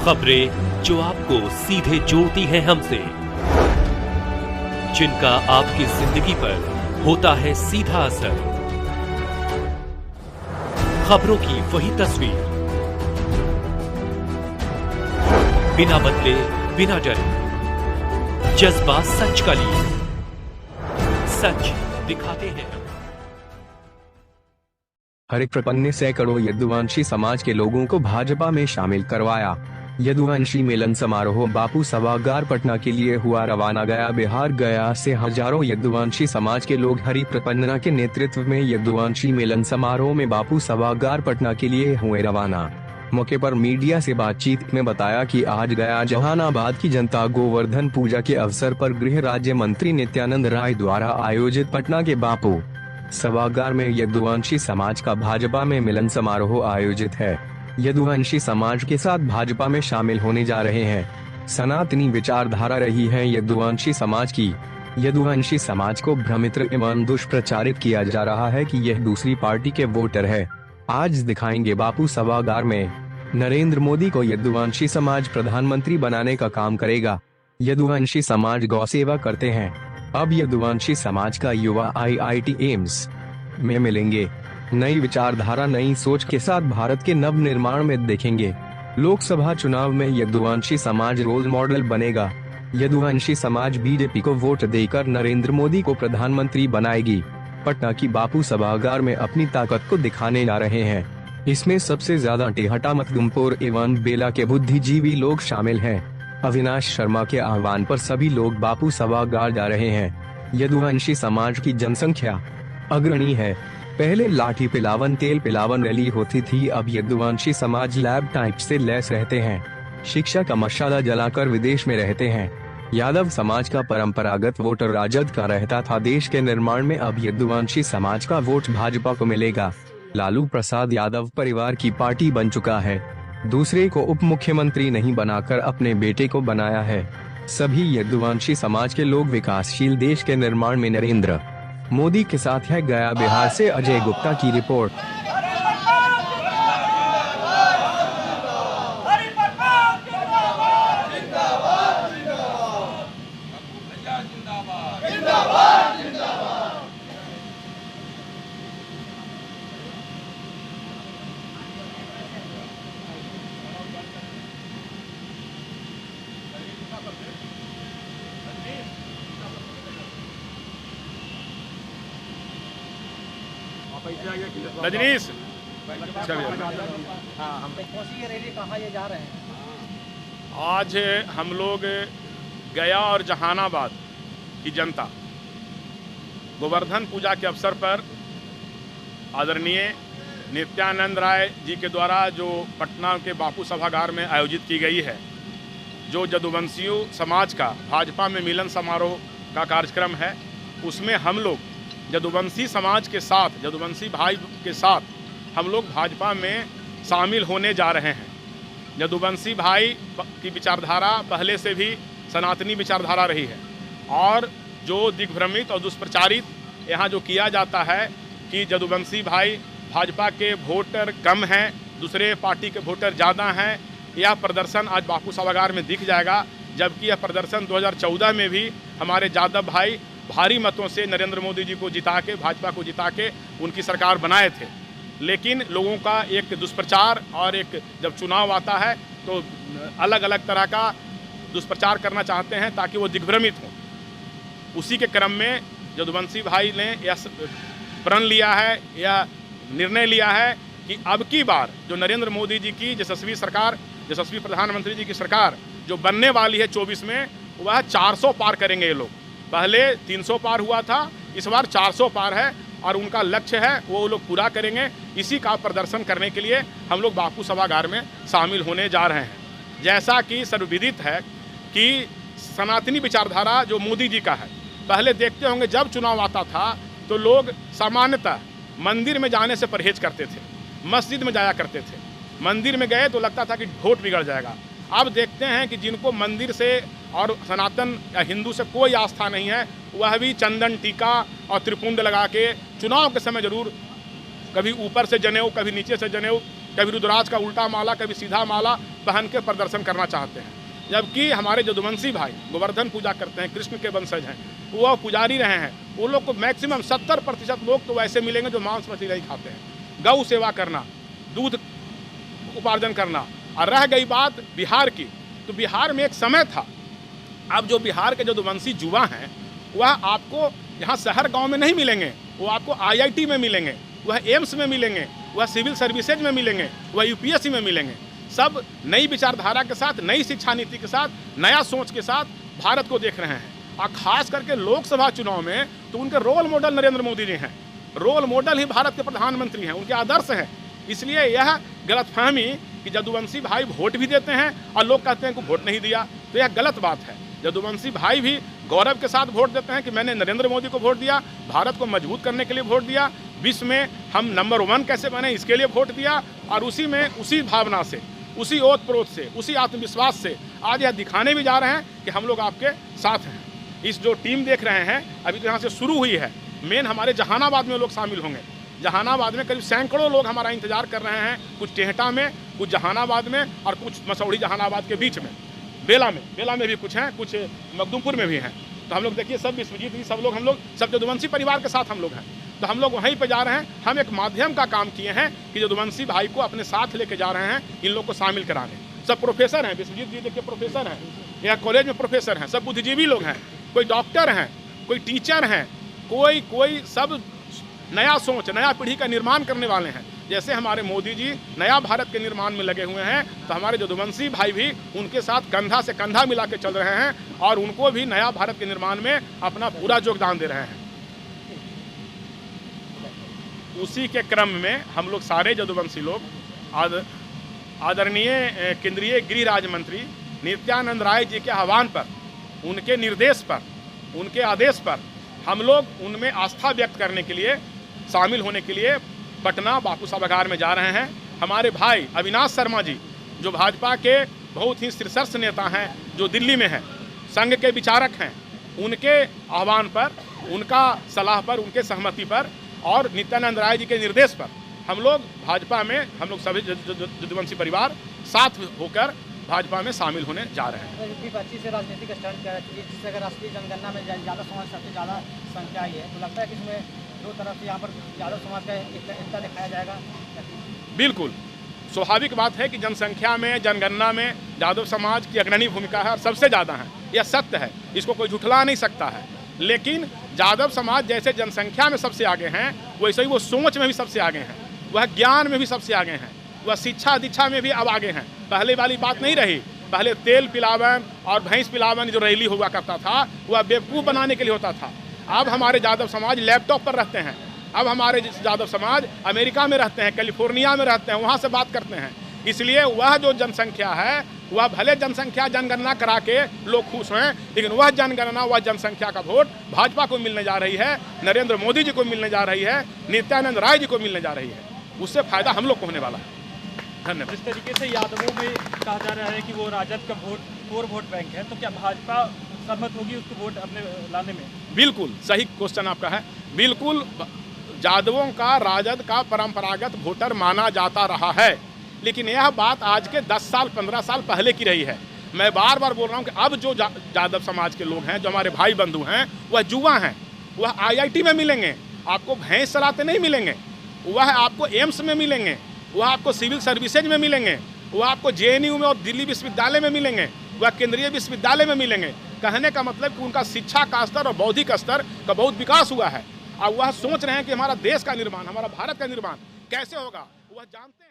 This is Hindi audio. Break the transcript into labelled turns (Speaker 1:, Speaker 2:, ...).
Speaker 1: खबरें जो आपको सीधे जोड़ती हैं हमसे, जिनका आपकी जिंदगी पर होता है सीधा असर। खबरों की वही तस्वीर, बिना बदले बिना डरे, जज्बा सच का लिए, सच दिखाते हैं।
Speaker 2: हरिक प्रपन्न ने सैकड़ों यदुवंशी समाज के लोगों को भाजपा में शामिल करवाया। यदुवंशी मिलन समारोह बापू सभागार पटना के लिए हुआ रवाना। गया से हजारों यदुवंशी समाज के लोग हरि प्रपन्ना के नेतृत्व में यदुवंशी मिलन समारोह में बापू सभागार पटना के लिए हुए रवाना। मौके पर मीडिया से बातचीत में बताया कि आज गया जहानाबाद की जनता गोवर्धन पूजा के अवसर पर गृह राज्य मंत्री नित्यानंद राय द्वारा आयोजित पटना के बापू सभागार में यदुवंशी समाज का भाजपा में मिलन समारोह आयोजित है। यदुवंशी समाज के साथ भाजपा में शामिल होने जा रहे हैं। सनातनी विचारधारा रही है यदुवंशी समाज की। यदुवंशी समाज को भ्रमित एवं दुष्प्रचारित किया जा रहा है कि यह दूसरी पार्टी के वोटर है। आज दिखाएंगे बापू सभागार में नरेंद्र मोदी को यदुवंशी समाज प्रधानमंत्री बनाने का काम करेगा। यदुवंशी समाज गौ सेवा करते हैं। अब यदुवंशी समाज का युवा IIT एम्स में मिलेंगे। नई विचारधारा नई सोच के साथ भारत के नव निर्माण में देखेंगे। लोकसभा चुनाव में यदुवंशी समाज रोल मॉडल बनेगा। यदुवंशी समाज बीजेपी को वोट देकर नरेंद्र मोदी को प्रधानमंत्री बनाएगी। पटना की बापू सभागार में अपनी ताकत को दिखाने जा रहे हैं। इसमें सबसे ज्यादा टेहटा मखदुमपुर एवं बेला के बुद्धिजीवी लोग शामिल हैं। अविनाश शर्मा के आह्वान पर सभी लोग बापू सभागार जा रहे हैं। यदुवंशी समाज की जनसंख्या अग्रणी है। पहले लाठी पिलावन तेल पिलावन रैली होती थी, अब यदुवंशी समाज लैब टाइप से लैस रहते हैं। शिक्षा का मशाला जलाकर विदेश में रहते हैं। यादव समाज का परंपरागत वोटर राजद का रहता था देश के निर्माण में, अब यदुवंशी समाज का वोट भाजपा को मिलेगा। लालू प्रसाद यादव परिवार की पार्टी बन चुका है। दूसरे को उप मुख्यमंत्री नहीं बनाकर अपने बेटे को बनाया है। सभी यदुवंशी समाज के लोग विकासशील देश के निर्माण में नरेंद्र मोदी के साथ है। गया बिहार से अजय गुप्ता की रिपोर्ट।
Speaker 3: रजनीश, आज हम लोग गया और जहानाबाद की जनता गोवर्धन पूजा के अवसर पर आदरणीय नित्यानंद राय जी के द्वारा जो पटना के बापू सभागार में आयोजित की गई है, जो यदुवंशी समाज का भाजपा में मिलन समारोह का कार्यक्रम है, उसमें हम लोग यदुवंशी समाज के साथ, यदुवंशी भाई के साथ हम लोग भाजपा में शामिल होने जा रहे हैं। यदुवंशी भाई की विचारधारा पहले से भी सनातनी विचारधारा रही है, और जो दिग्भ्रमित और दुष्प्रचारित यहाँ जो किया जाता है कि यदुवंशी भाई भाजपा के वोटर कम हैं, दूसरे पार्टी के वोटर ज़्यादा हैं, यह प्रदर्शन आज बापू सभागार में दिख जाएगा। जबकि यह प्रदर्शन 2014 में भी हमारे यादव भाई भारी मतों से नरेंद्र मोदी जी को जिता के, भाजपा को जिता के उनकी सरकार बनाए थे। लेकिन लोगों का एक दुष्प्रचार, और एक जब चुनाव आता है तो अलग अलग तरह का दुष्प्रचार करना चाहते हैं ताकि वो दिग्भ्रमित हों। उसी के क्रम में यदुवंशी भाई ने यह प्रण लिया है, यह निर्णय लिया है कि अब की बार जो नरेंद्र मोदी जी की यशस्वी सरकार, यशस्वी प्रधानमंत्री जी की सरकार जो बनने वाली है 24 में, वह 400 पार करेंगे ये लोग। पहले 300 पार हुआ था, इस बार 400 पार है, और उनका लक्ष्य है वो लोग पूरा करेंगे। इसी का प्रदर्शन करने के लिए हम लोग बापू सभागार में शामिल होने जा रहे हैं। जैसा कि सर्वविदित है कि सनातनी विचारधारा जो मोदी जी का है, पहले देखते होंगे जब चुनाव आता था तो लोग सामान्यतः मंदिर में जाने से परहेज करते थे, मस्जिद में जाया करते थे। मंदिर में गए तो लगता था कि वोट बिगड़ जाएगा। अब देखते हैं कि जिनको मंदिर से और सनातन या हिंदू से कोई आस्था नहीं है, वह भी चंदन टीका और त्रिपुंड लगा के चुनाव के समय जरूर कभी ऊपर से जनेऊ, कभी नीचे से जनेऊ कभी रुद्राज का उल्टा माला, कभी सीधा माला पहन के प्रदर्शन करना चाहते हैं। जबकि हमारे यदुवंशी भाई गोवर्धन पूजा करते हैं, कृष्ण के वंशज हैं, वो पुजारी रहे हैं, वो लोग को मैक्सिमम 70% लोग तो वैसे मिलेंगे जो मांस मछली नहीं खाते हैं। गौ सेवा करना, दूध उपार्जन करना। और रह गई बात बिहार की, तो बिहार में एक समय था, अब जो बिहार के यदुवंशी युवा हैं वह आपको यहाँ शहर गांव में नहीं मिलेंगे, वो आपको IIT में मिलेंगे, वह एम्स में मिलेंगे, वह सिविल सर्विसेज में मिलेंगे, वह UPSC में मिलेंगे। सब नई विचारधारा के साथ, नई शिक्षा नीति के साथ, नया सोच के साथ भारत को देख रहे हैं। और खास करके लोकसभा चुनाव में तो उनके रोल मॉडल नरेंद्र मोदी जी हैं, रोल मॉडल ही भारत के प्रधानमंत्री हैं, उनके आदर्श हैं। इसलिए यह गलतफहमी कि यदुवंशी भाई वोट भी देते हैं और लोग कहते हैं कि वोट नहीं दिया, तो यह गलत बात है। यदुवंशी भाई भी गौरव के साथ वोट देते हैं कि मैंने नरेंद्र मोदी को वोट दिया, भारत को मजबूत करने के लिए वोट दिया, विश्व में हम नंबर 1 कैसे बने इसके लिए वोट दिया। और उसी में, उसी भावना से, उसी ओत प्रोत से, उसी आत्मविश्वास से आज यह दिखाने भी जा रहे हैं कि हम लोग आपके साथ हैं। इस जो टीम देख रहे हैं अभी तो यहाँ से शुरू हुई है, मेन हमारे जहानाबाद में लोग शामिल होंगे। जहानाबाद में करीब सैकड़ों लोग हमारा इंतजार कर रहे हैं, कुछ टेहटा में, कुछ जहानाबाद में और कुछ मसौड़ी जहानाबाद के बीच में, बेला में भी कुछ हैं, कुछ मखदूमपुर में भी हैं। तो हम लोग देखिए सब विश्वजीत जी, सब लोग, हम लोग सब यदुवंशी परिवार के साथ हम लोग हैं। तो हम लोग वहीं पे जा रहे हैं। हम एक माध्यम का काम किए हैं कि यदुवंशी भाई को अपने साथ लेके जा रहे हैं, इन लोग को शामिल कराने। सब प्रोफेसर हैं, विश्वजीत जी देखिए प्रोफेसर हैं, यहाँ कॉलेज में प्रोफेसर हैं, सब बुद्धिजीवी लोग हैं, कोई डॉक्टर हैं, कोई टीचर हैं, कोई सब नया सोच, नया पीढ़ी का निर्माण करने वाले हैं। जैसे हमारे मोदी जी नया भारत के निर्माण में लगे हुए हैं, तो हमारे यदुवंशी भाई भी उनके साथ कंधा से कंधा मिला के चल रहे हैं और उनको भी नया भारत के निर्माण में अपना पूरा योगदान दे रहे हैं। उसी के क्रम में हम लोग सारे यदुवंशी लोग आदरणीय केंद्रीय गृह राज्य मंत्री नित्यानंद राय जी के आह्वान पर, उनके निर्देश पर, उनके आदेश पर हम लोग उनमें आस्था व्यक्त करने के लिए, शामिल होने के लिए पटना बापू सभागार में जा रहे हैं। हमारे भाई अविनाश शर्मा जी जो भाजपा के बहुत ही शीर्षस्थ नेता हैं, जो दिल्ली में हैं, संघ के विचारक हैं, उनके आह्वान पर, उनका सलाह पर, उनके सहमति पर और नित्यानंद राय जी के निर्देश पर हम लोग भाजपा में, हम लोग सभी यदुवंशी परिवार साथ होकर भाजपा में शामिल होने जा रहे हैं।
Speaker 4: विपक्षी से राजनीतिक स्टंट कर रही है, जिससे अगर राष्ट्रीय जनगणना में ज़्यादा समाज सबसे ज़्यादा संख्या आई है, तो लगता है कि इसमें दो तरफ से यहाँ पर यादव समाज का एकता दिखाया जाएगा।
Speaker 3: बिल्कुल स्वाभाविक बात है कि जनसंख्या में, जनगणना में यादव समाज की अग्रणी भूमिका है और सबसे ज़्यादा है, यह सत्य है, इसको कोई झुठला नहीं सकता है। लेकिन यादव समाज जैसे जनसंख्या में सबसे आगे हैं, वैसे ही वो सोच में भी सबसे आगे हैं, वह ज्ञान में भी सबसे आगे हैं, वह शिक्षा दीक्षा में भी अब आगे हैं। पहले वाली बात नहीं रही, पहले तेल पिलावन और भैंस पिलावन जो रैली हुआ करता था वह बेवकूफ़ बनाने के लिए होता था। अब हमारे यादव समाज लैपटॉप पर रहते हैं, अब हमारे यादव समाज अमेरिका में रहते हैं, कैलिफोर्निया में रहते हैं, वहाँ से बात करते हैं। इसलिए वह जो जनसंख्या है, वह भले जनसंख्या जनगणना करा के लोग खुश हैं, लेकिन वह जनगणना, वह जनसंख्या का वोट भाजपा को मिलने जा रही है, नरेंद्र मोदी जी को मिलने जा रही है, नित्यानंद राय जी को मिलने जा रही है। उससे फायदा हम लोग को होने वाला है। धन्यवाद।
Speaker 5: जिस तरीके से यादवों में कहा जा रहा है कि वो राजद का कोर वोट बैंक है, तो क्या भाजपा सहमत होगी उसको वोट अपने लाने में?
Speaker 3: बिल्कुल सही क्वेश्चन आपका है। बिल्कुल यादवों का राजद का परंपरागत वोटर माना जाता रहा है, लेकिन यह बात आज के 10 साल 15 साल पहले की रही है। मैं बार बार बोल रहा हूँ कि अब जो यादव समाज के लोग हैं, जो हमारे भाई बंधु हैं, वह युवा हैं, वह IIT में मिलेंगे, आपको भैंस चलाते नहीं मिलेंगे, वह आपको एम्स में मिलेंगे, वह आपको सिविल सर्विसेज में मिलेंगे, वह आपको JNU में और दिल्ली विश्वविद्यालय में मिलेंगे, वह केंद्रीय विश्वविद्यालय में मिलेंगे। कहने का मतलब कि उनका शिक्षा का स्तर और बौद्धिक स्तर का बहुत विकास हुआ है और वह सोच रहे हैं कि हमारा देश का निर्माण, हमारा भारत का निर्माण कैसे होगा, वह जानते हैं।